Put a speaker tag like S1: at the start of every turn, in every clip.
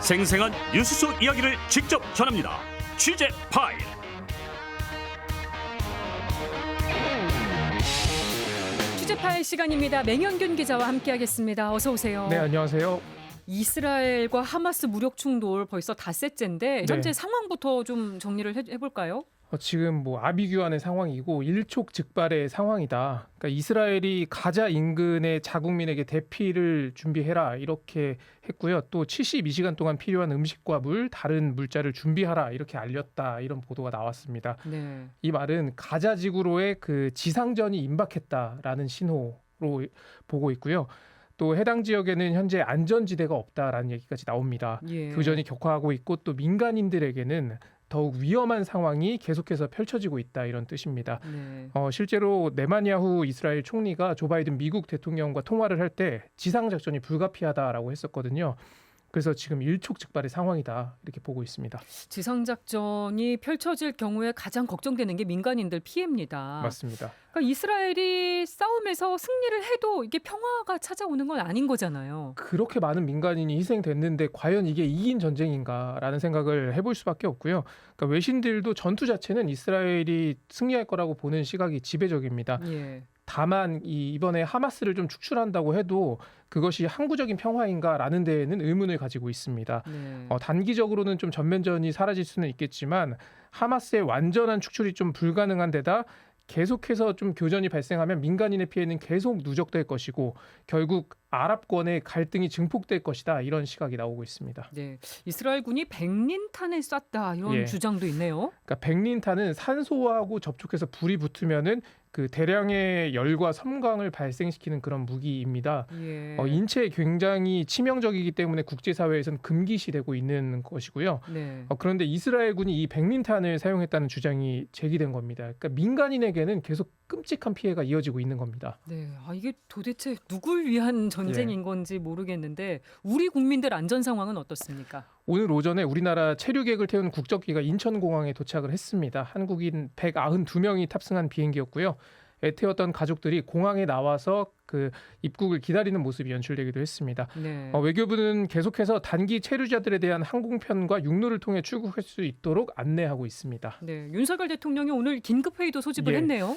S1: 생생한 뉴스 속 이야기를 직접 전합니다. 취재 파일.
S2: 취재 파일 시간입니다. 맹현균 기자와 함께하겠습니다. 어서 오세요.
S3: 네, 안녕하세요.
S2: 이스라엘과 하마스 무력 충돌 벌써 닷새째인데 현재
S3: 네.
S2: 상황부터 좀 정리를 해볼까요?
S3: 지금 아비규환의 상황이고 일촉즉발의 상황이다. 그러니까 이스라엘이 가자 인근의 자국민에게 대피를 준비해라 이렇게 했고요. 또 72시간 동안 필요한 음식과 물, 다른 물자를 준비하라 이렇게 알렸다. 이런 보도가 나왔습니다.
S2: 네.
S3: 이 말은 가자 지구로의 그 지상전이 임박했다라는 신호로 보고 있고요. 또 해당 지역에는 현재 안전지대가 없다라는 얘기까지 나옵니다.
S2: 예.
S3: 교전이 격화하고 있고 또 민간인들에게는 더욱 위험한 상황이 계속해서 펼쳐지고 있다 이런 뜻입니다.
S2: 네.
S3: 실제로 네마냐후 이스라엘 총리가 조 바이든 미국 대통령과 통화를 할 때 지상작전이 불가피하다라고 했었거든요. 그래서 지금 일촉즉발의 상황이다 이렇게 보고 있습니다.
S2: 지상작전이 펼쳐질 경우에 가장 걱정되는 게 민간인들 피해입니다.
S3: 맞습니다.
S2: 그러니까 이스라엘이 싸움에서 승리를 해도 이게 평화가 찾아오는 건 아닌 거잖아요.
S3: 그렇게 많은 민간인이 희생됐는데 과연 이게 이긴 전쟁인가라는 생각을 해볼 수밖에 없고요. 그러니까 외신들도 전투 자체는 이스라엘이 승리할 거라고 보는 시각이 지배적입니다.
S2: 예.
S3: 다만 이번에 하마스를 좀 축출한다고 해도 그것이 항구적인 평화인가라는 데에는 의문을 가지고 있습니다.
S2: 네.
S3: 단기적으로는 좀 전면전이 사라질 수는 있겠지만 하마스의 완전한 축출이 좀 불가능한 데다 계속해서 좀 교전이 발생하면 민간인의 피해는 계속 누적될 것이고 결국 아랍권의 갈등이 증폭될 것이다 이런 시각이 나오고 있습니다.
S2: 네. 이스라엘군이 백린탄을 쐈다 이런
S3: 예.
S2: 주장도 있네요.
S3: 그러니까 백린탄은 산소하고 접촉해서 불이 붙으면은 그 대량의 열과 섬광을 발생시키는 그런 무기입니다.
S2: 예.
S3: 인체에 굉장히 치명적이기 때문에 국제사회에서는 금기시되고 있는 것이고요.
S2: 네.
S3: 그런데 이스라엘군이 이 백린탄을 사용했다는 주장이 제기된 겁니다. 그러니까 민간인에게는 계속 끔찍한 피해가 이어지고 있는 겁니다.
S2: 네, 이게 도대체 누굴 위한 전쟁인 건지 모르겠는데 우리 국민들 안전 상황은 어떻습니까?
S3: 오늘 오전에 우리나라 체류객을 태운 국적기가 인천공항에 도착을 했습니다. 한국인 192명이 탑승한 비행기였고요. 애태웠던 가족들이 공항에 나와서 그 입국을 기다리는 모습이 연출되기도 했습니다.
S2: 네.
S3: 외교부는 계속해서 단기 체류자들에 대한 항공편과 육로를 통해 출국할 수 있도록 안내하고 있습니다.
S2: 네, 윤석열 대통령이 오늘 긴급 회의도 소집을
S3: 예.
S2: 했네요.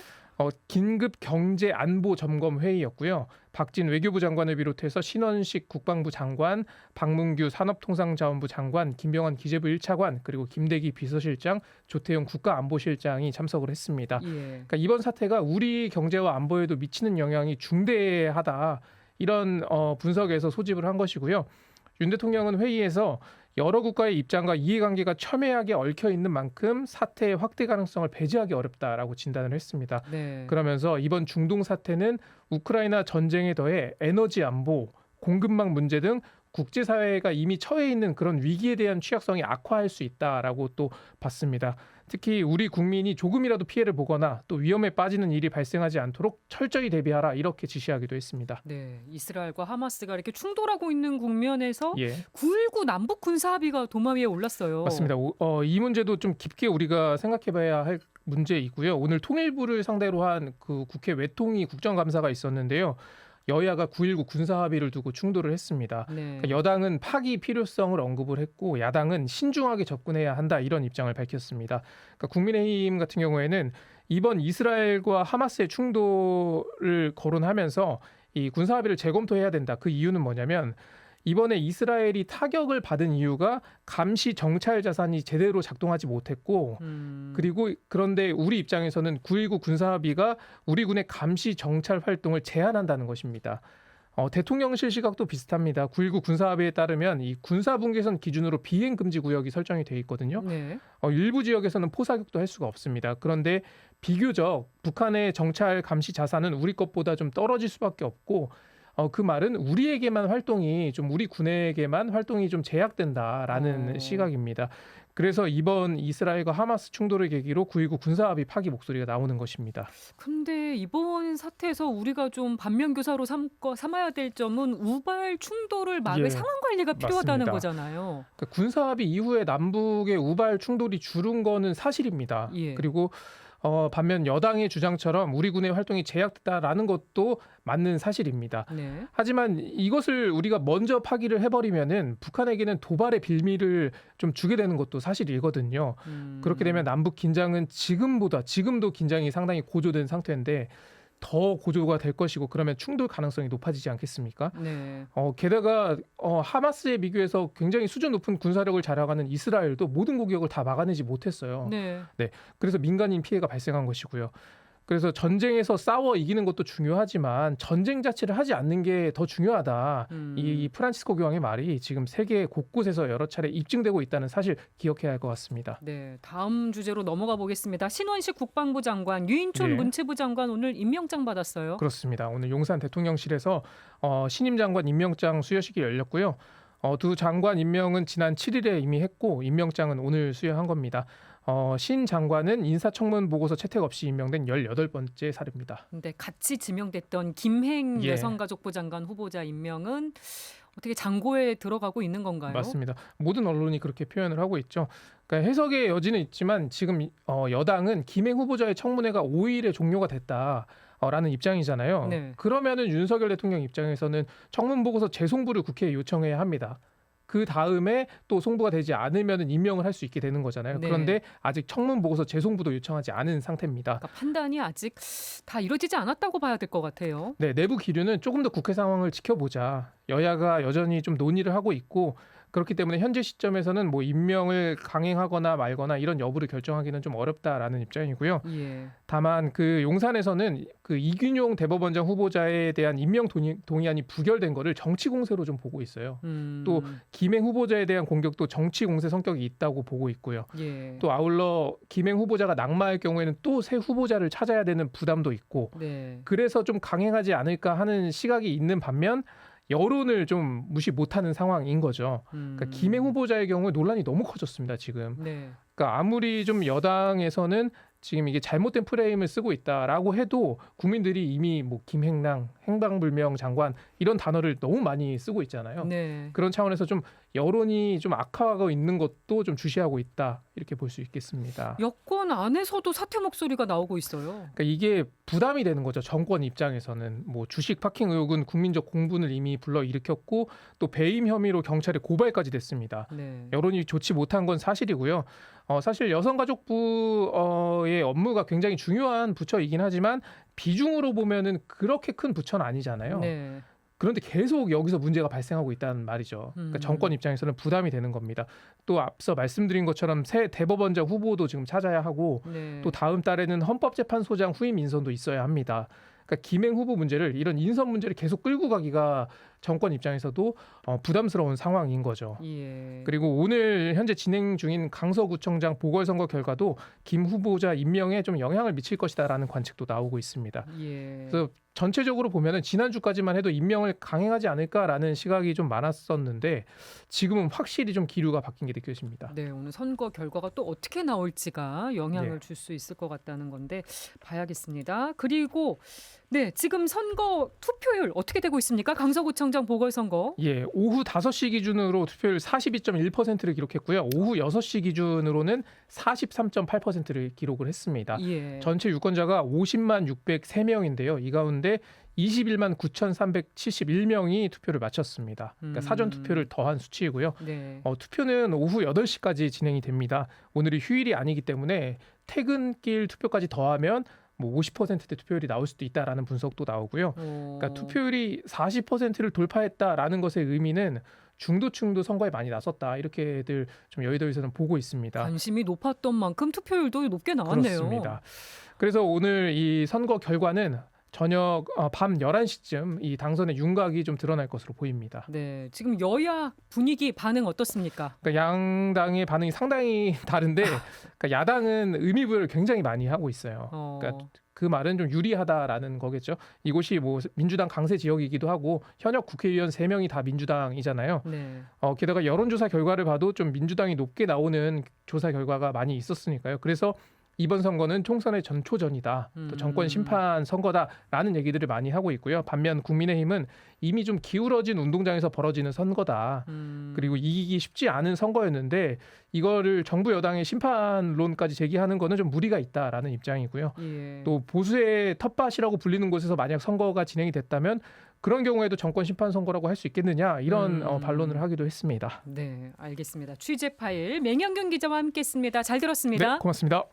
S3: 긴급 경제 안보 점검 회의였고요. 박진 외교부 장관을 비롯해서 신원식 국방부 장관, 박문규 산업통상자원부 장관, 김병환 기재부 1차관, 그리고 김대기 비서실장, 조태용 국가안보실장이 참석을 했습니다.
S2: 예.
S3: 그러니까 이번 사태가 우리 경제와 안보에도 미치는 영향이 중대하다. 이런 분석에서 소집을 한 것이고요. 윤 대통령은 회의에서 여러 국가의 입장과 이해관계가 첨예하게 얽혀 있는 만큼 사태의 확대 가능성을 배제하기 어렵다라고 진단을 했습니다.
S2: 네.
S3: 그러면서 이번 중동 사태는 우크라이나 전쟁에 더해 에너지 안보, 공급망 문제 등 국제사회가 이미 처해 있는 그런 위기에 대한 취약성이 악화할 수 있다라고 또 봤습니다. 특히 우리 국민이 조금이라도 피해를 보거나 또 위험에 빠지는 일이 발생하지 않도록 철저히 대비하라 이렇게 지시하기도 했습니다.
S2: 네, 이스라엘과 하마스가 이렇게 충돌하고 있는 국면에서
S3: 예.
S2: 9.19 남북 군사 합의가 도마 위에 올랐어요.
S3: 맞습니다. 이 문제도 좀 깊게 우리가 생각해봐야 할 문제이고요. 오늘 통일부를 상대로 한 그 국회 외통위 국정감사가 있었는데요. 여야가 9.19 군사합의를 두고 충돌을 했습니다.
S2: 네.
S3: 그러니까 여당은 파기 필요성을 언급을 했고 야당은 신중하게 접근해야 한다 이런 입장을 밝혔습니다. 그러니까 국민의힘 같은 경우에는 이번 이스라엘과 하마스의 충돌을 거론하면서 이 군사합의를 재검토해야 된다. 그 이유는 뭐냐면 이번에 이스라엘이 타격을 받은 이유가 감시 정찰 자산이 제대로 작동하지 못했고 그리고 그런데 우리 입장에서는 9.19 군사합의가 우리 군의 감시 정찰 활동을 제한한다는 것입니다. 대통령실 시각도 비슷합니다. 9.19 군사합의에 따르면 이 군사분계선 기준으로 비행 금지 구역이 설정이 돼 있거든요.
S2: 네.
S3: 일부 지역에서는 포사격도 할 수가 없습니다. 그런데 비교적 북한의 정찰 감시 자산은 우리 것보다 좀 떨어질 수밖에 없고 그 말은 우리에게만 활동이 좀 우리 군에게만 활동이 좀 제약된다라는 시각입니다. 그래서 이번 이스라엘과 하마스 충돌을 계기로 9.19 군사합의 파기 목소리가 나오는 것입니다.
S2: 근데 이번 사태에서 우리가 좀 반면교사로 삼아야 될 점은 우발 충돌을 막을
S3: 예,
S2: 상황 관리가 필요하다는
S3: 맞습니다.
S2: 거잖아요.
S3: 그러니까 군사합의 이후에 남북의 우발 충돌이 줄은 거는 사실입니다.
S2: 예.
S3: 그리고 반면 여당의 주장처럼 우리 군의 활동이 제약됐다라는 것도 맞는 사실입니다.
S2: 네.
S3: 하지만 이것을 우리가 먼저 파기를 해버리면은 북한에게는 도발의 빌미를 좀 주게 되는 것도 사실이거든요. 그렇게 되면 남북 긴장은 지금도 긴장이 상당히 고조된 상태인데 더 고조가 될 것이고 그러면 충돌 가능성이 높아지지 않겠습니까?
S2: 네.
S3: 게다가 하마스에 비교해서 굉장히 수준 높은 군사력을 자랑하는 이스라엘도 모든 공격을 다 막아내지 못했어요.
S2: 네.
S3: 그래서 민간인 피해가 발생한 것이고요. 그래서 전쟁에서 싸워 이기는 것도 중요하지만 전쟁 자체를 하지 않는 게 더 중요하다. 이 프란치스코 교황의 말이 지금 세계 곳곳에서 여러 차례 입증되고 있다는 사실 기억해야 할 것 같습니다.
S2: 네, 다음 주제로 넘어가 보겠습니다. 신원식 국방부 장관, 유인촌
S3: 네.
S2: 문체부 장관 오늘 임명장 받았어요.
S3: 그렇습니다. 오늘 용산 대통령실에서 신임 장관 임명장 수여식이 열렸고요. 두 장관 임명은 지난 7일에 이미 했고 임명장은 오늘 수여한 겁니다. 신 장관은 인사청문 보고서 채택 없이 임명된 18번째 사례입니다.
S2: 근데 같이 지명됐던 김행
S3: 예.
S2: 여성가족부 장관 후보자 임명은 어떻게 장고에 들어가고 있는 건가요?
S3: 맞습니다. 모든 언론이 그렇게 표현을 하고 있죠. 그러니까 해석의 여지는 있지만 지금 여당은 김행 후보자의 청문회가 5일에 종료가 됐다라는 입장이잖아요.
S2: 네.
S3: 그러면은 윤석열 대통령 입장에서는 청문 보고서 재송부를 국회에 요청해야 합니다. 그 다음에 또 송부가 되지 않으면 임명을 할 수 있게 되는 거잖아요.
S2: 네.
S3: 그런데 아직 청문 보고서 재송부도 요청하지 않은 상태입니다.
S2: 그러니까 판단이 아직 다 이루어지지 않았다고 봐야 될 것 같아요.
S3: 네, 내부 기류는 조금 더 국회 상황을 지켜보자. 여야가 여전히 좀 논의를 하고 있고 그렇기 때문에 현재 시점에서는 뭐 임명을 강행하거나 말거나 이런 여부를 결정하기는 좀 어렵다라는 입장이고요.
S2: 예.
S3: 다만 그 용산에서는 그 이균용 대법원장 후보자에 대한 임명 동의안이 부결된 거를 정치 공세로 좀 보고 있어요. 또 김행 후보자에 대한 공격도 정치 공세 성격이 있다고 보고 있고요.
S2: 예.
S3: 또 아울러 김행 후보자가 낙마할 경우에는 또 새 후보자를 찾아야 되는 부담도 있고
S2: 네.
S3: 그래서 좀 강행하지 않을까 하는 시각이 있는 반면 여론을 좀 무시 못하는 상황인 거죠. 그러니까 김행 후보자의 경우에 논란이 너무 커졌습니다. 지금.
S2: 네.
S3: 그러니까 아무리 좀 여당에서는 지금 이게 잘못된 프레임을 쓰고 있다라고 해도 국민들이 이미 뭐 김행랑, 행방불명 장관 이런 단어를 너무 많이 쓰고 있잖아요.
S2: 네.
S3: 그런 차원에서 좀 여론이 좀 악화하고 있는 것도 좀 주시하고 있다 이렇게 볼 수 있겠습니다.
S2: 여권 안에서도 사퇴 목소리가 나오고 있어요.
S3: 그러니까 이게 부담이 되는 거죠. 정권 입장에서는 뭐 주식 파킹 의혹은 국민적 공분을 이미 불러일으켰고 또 배임 혐의로 경찰에 고발까지 됐습니다.
S2: 네.
S3: 여론이 좋지 못한 건 사실이고요. 사실 여성가족부의 업무가 굉장히 중요한 부처이긴 하지만 비중으로 보면은 그렇게 큰 부처는 아니잖아요.
S2: 네.
S3: 그런데 계속 여기서 문제가 발생하고 있다는 말이죠. 그러니까 정권 입장에서는 부담이 되는 겁니다. 또 앞서 말씀드린 것처럼 새 대법원장 후보도 지금 찾아야 하고
S2: 네.
S3: 또 다음 달에는 헌법재판소장 후임 인선도 있어야 합니다. 그러니까 김행 후보 문제를 이런 인선 문제를 계속 끌고 가기가 정권 입장에서도 부담스러운 상황인 거죠.
S2: 예.
S3: 그리고 오늘 현재 진행 중인 강서구청장 보궐선거 결과도 김 후보자 임명에 좀 영향을 미칠 것이다라는 관측도 나오고 있습니다.
S2: 예.
S3: 그래서 전체적으로 보면은 지난주까지만 해도 임명을 강행하지 않을까라는 시각이 좀 많았었는데 지금은 확실히 좀 기류가 바뀐 게 느껴집니다.
S2: 네, 오늘 선거 결과가 또 어떻게 나올지가 영향을
S3: 네.
S2: 줄 수 있을 것 같다는 건데 봐야겠습니다. 그리고 네, 지금 선거 투표율 어떻게 되고 있습니까? 강서구청장 보궐선거.
S3: 예, 오후 5시 기준으로 투표율 42.1%를 기록했고요. 오후 6시 기준으로는 43.8%를 기록을 했습니다.
S2: 예.
S3: 전체 유권자가 50만 603명인데요. 이 가운데 21만 9,371명이 투표를 마쳤습니다. 그러니까 사전 투표를 더한 수치이고요.
S2: 네.
S3: 투표는 오후 8시까지 진행이 됩니다. 오늘이 휴일이 아니기 때문에 퇴근길 투표까지 더하면 뭐 50%대 투표율이 나올 수도 있다라는 분석도 나오고요. 그러니까 투표율이 40%를 돌파했다라는 것의 의미는 중도층도 선거에 많이 나섰다 이렇게들 좀 여의도에서는 보고 있습니다.
S2: 관심이 높았던 만큼 투표율도 높게 나왔네요.
S3: 그렇습니다. 그래서 오늘 이 선거 결과는 저녁 밤 11시쯤 이 당선의 윤곽이 좀 드러날 것으로 보입니다.
S2: 네, 지금 여야 분위기 반응 어떻습니까?
S3: 그러니까 양당의 반응이 상당히 다른데 그러니까 야당은 의미부여를 굉장히 많이 하고 있어요. 그러니까 그 말은 좀 유리하다라는 거겠죠. 이곳이 뭐 민주당 강세 지역이기도 하고 현역 국회의원 3명이 다 민주당이잖아요.
S2: 네.
S3: 게다가 여론조사 결과를 봐도 좀 민주당이 높게 나오는 조사 결과가 많이 있었으니까요. 그래서 이번 선거는 총선의 전초전이다. 또 정권 심판 선거다라는 얘기들을 많이 하고 있고요. 반면 국민의힘은 이미 좀 기울어진 운동장에서 벌어지는 선거다. 그리고 이기기 쉽지 않은 선거였는데 이거를 정부 여당의 심판론까지 제기하는 거는 좀 무리가 있다라는 입장이고요.
S2: 예.
S3: 또 보수의 텃밭이라고 불리는 곳에서 만약 선거가 진행이 됐다면 그런 경우에도 정권 심판 선거라고 할 수 있겠느냐 이런 반론을 하기도 했습니다.
S2: 네, 알겠습니다. 취재 파일 맹영균 기자와 함께했습니다. 잘 들었습니다.
S3: 네, 고맙습니다.